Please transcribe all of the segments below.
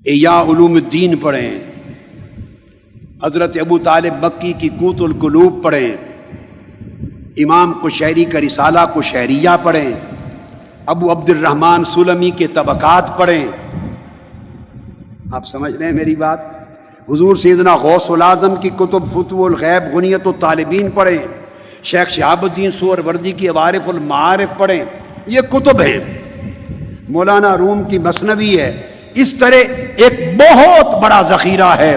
احیاء علوم الدین پڑھیں، حضرت ابو طالب مکی کی قوت القلوب پڑھیں، امام قشیری کا رسالہ قشیریہ پڑھیں، ابو عبد الرحمن سلمی کے طبقات پڑھیں۔ آپ سمجھ رہے ہیں میری بات؟ حضور سیدنا غوث العظم کی کتب فتوح الغیب غنیت الطالبین پڑھیں، شیخ شہاب الدین سہروردی کی عوارف المعارف پڑھیں، یہ کتب ہیں۔ مولانا روم کی مثنوی ہے۔ اس طرح ایک بہت بڑا ذخیرہ ہے،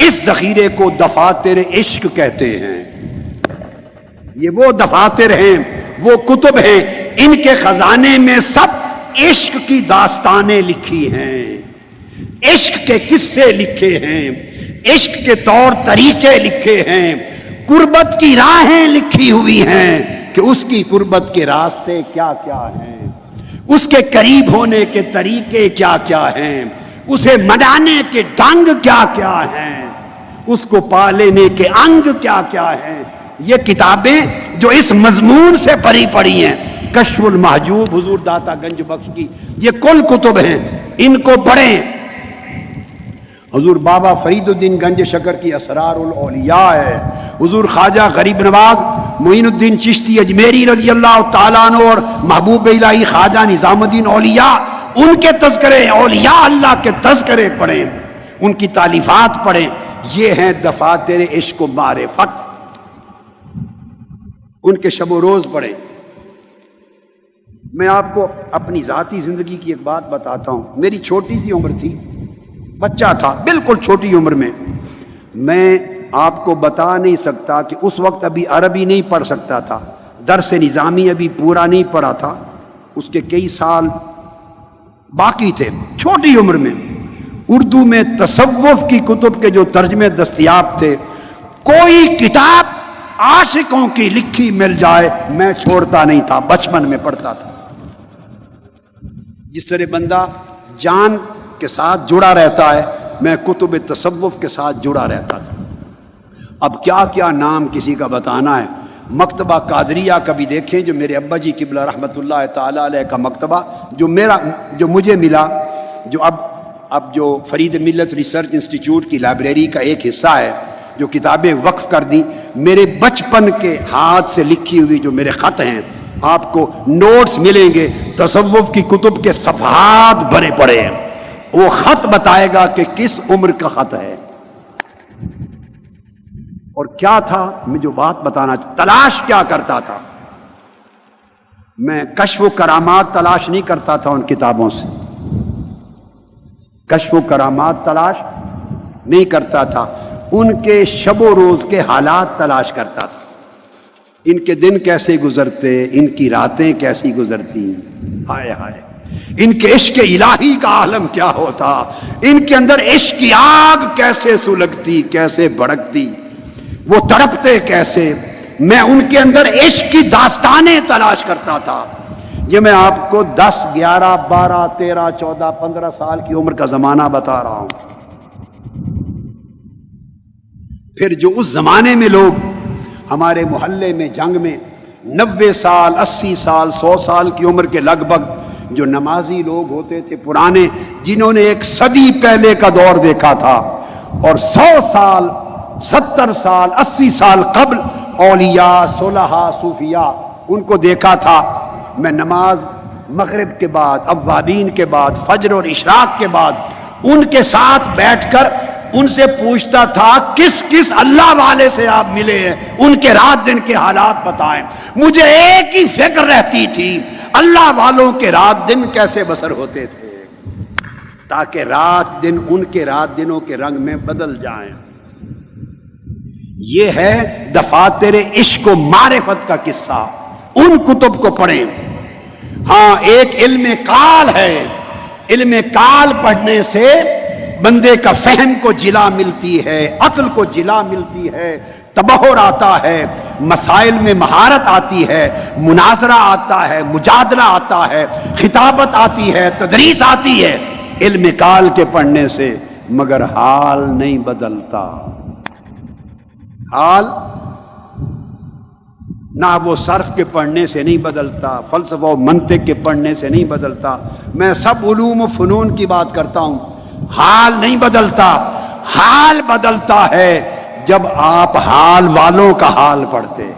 اس ذخیرے کو دفاتر عشق کہتے ہیں۔ یہ وہ دفاتر ہیں، وہ کتب ہیں، ان کے خزانے میں سب عشق کی داستانیں لکھی ہیں، عشق کے قصے لکھے ہیں، عشق کے طور طریقے لکھے ہیں، قربت کی راہیں لکھی ہوئی ہیں کہ اس کی قربت کے راستے کیا کیا ہیں، اس کے قریب ہونے کے طریقے کیا کیا ہیں، اسے منانے کے ڈھنگ کیا کیا ہیں، اس کو پا لینے کے انگ کیا کیا ہیں۔ یہ کتابیں جو اس مضمون سے پڑھی پڑھی ہیں، کشف المحجوب حضور داتا گنج بخش کی، یہ کل کتب ہیں، ان کو پڑھیں۔ حضور بابا فرید الدین گنج شکر کی اسرار الاولیاء ہے، حضور خواجہ غریب نواز معین الدین چشتی اجمیری رضی اللہ تعالیٰ عنہ اور محبوب الہی خواجہ نظام الدین اولیاء، ان کے تذکرے، اولیاء اللہ کے تذکرے پڑھیں، ان کی تالیفات پڑھیں۔ یہ ہیں دفاتر عشق و معرفت، ان کے شب و روز پڑھیں۔ میں آپ کو اپنی ذاتی زندگی کی ایک بات بتاتا ہوں۔ میری چھوٹی سی عمر تھی، بچہ تھا، بالکل چھوٹی عمر میں آپ کو بتا نہیں سکتا کہ اس وقت ابھی عربی نہیں پڑھ سکتا تھا، درس نظامی ابھی پورا نہیں پڑھا تھا، اس کے کئی سال باقی تھے۔ چھوٹی عمر میں اردو میں تصوف کی کتب کے جو ترجمے دستیاب تھے، کوئی کتاب عاشقوں کی لکھی مل جائے میں چھوڑتا نہیں تھا، بچپن میں پڑھتا تھا۔ جس طرح بندہ جان کے ساتھ جڑا رہتا ہے، میں کتب تصوف کے ساتھ جڑا رہتا تھا۔ اب کیا کیا نام کسی کا بتانا ہے۔ مکتبہ قادریہ کا بھی دیکھیں، جو میرے ابا جی قبلہ رحمۃ اللہ تعالیٰ علیہ کا مکتبہ، جو مجھے ملا، جو اب جو فرید ملت ریسرچ انسٹیٹیوٹ کی لائبریری کا ایک حصہ ہے، جو کتابیں وقف کر دی، میرے بچپن کے ہاتھ سے لکھی ہوئی جو میرے خط ہیں، آپ کو نوٹس ملیں گے، تصوف کی کتب کے صفحات بھرے پڑے ہیں۔ وہ خط بتائے گا کہ کس عمر کا خط ہے اور کیا تھا۔ میں جو بات بتانا تلاش کیا کرتا تھا، میں کشف و کرامات تلاش نہیں کرتا تھا ان کتابوں سے، کشف و کرامات تلاش نہیں کرتا تھا، ان کے شب و روز کے حالات تلاش کرتا تھا، ان کے دن کیسے گزرتے، ان کی راتیں کیسی گزرتی، ہائے ہائے، ان کے عشق الہی کا عالم کیا ہوتا، ان کے اندر عشق کی آگ کیسے سلگتی، کیسے بھڑکتی، وہ تڑپتے کیسے۔ میں ان کے اندر عشق کی داستانیں تلاش کرتا تھا۔ یہ میں آپ کو 10 11 12 13 14 15 سال کی عمر کا زمانہ بتا رہا ہوں۔ پھر جو اس زمانے میں لوگ ہمارے محلے میں جنگ میں 90 سال 80 سال 100 سال کی عمر کے لگ بھگ جو نمازی لوگ ہوتے تھے پرانے، جنہوں نے ایک صدی پہلے کا دور دیکھا تھا، اور 100 سال 70 سال 80 سال قبل اولیاء صلحاء صوفیاء ان کو دیکھا تھا۔ میں نماز مغرب کے بعد، اوابین کے بعد، فجر اور اشراق کے بعد ان کے ساتھ بیٹھ کر ان سے پوچھتا تھا کس کس اللہ والے سے آپ ملے ہیں، ان کے رات دن کے حالات بتائیں۔ مجھے ایک ہی فکر رہتی تھی، اللہ والوں کے رات دن کیسے بسر ہوتے تھے، تاکہ رات دن ان کے رات دنوں کے رنگ میں بدل جائیں۔ یہ ہے دفاتر عشق و معرفت کا قصہ، ان کتب کو پڑھیں۔ ہاں، ایک علم کال ہے، علم کال پڑھنے سے بندے کا فہم کو جلا ملتی ہے، عقل کو جلا ملتی ہے، تبحر آتا ہے، مسائل میں مہارت آتی ہے، مناظرہ آتا ہے، مجادلہ آتا ہے، خطابت آتی ہے، تدریس آتی ہے علم کال کے پڑھنے سے، مگر حال نہیں بدلتا۔ حال نحو و صرف کے پڑھنے سے نہیں بدلتا، فلسفہ و منطق کے پڑھنے سے نہیں بدلتا۔ میں سب علوم و فنون کی بات کرتا ہوں، حال نہیں بدلتا، حال بدلتا ہے جب آپ حال والوں کا حال پڑھتے ہیں۔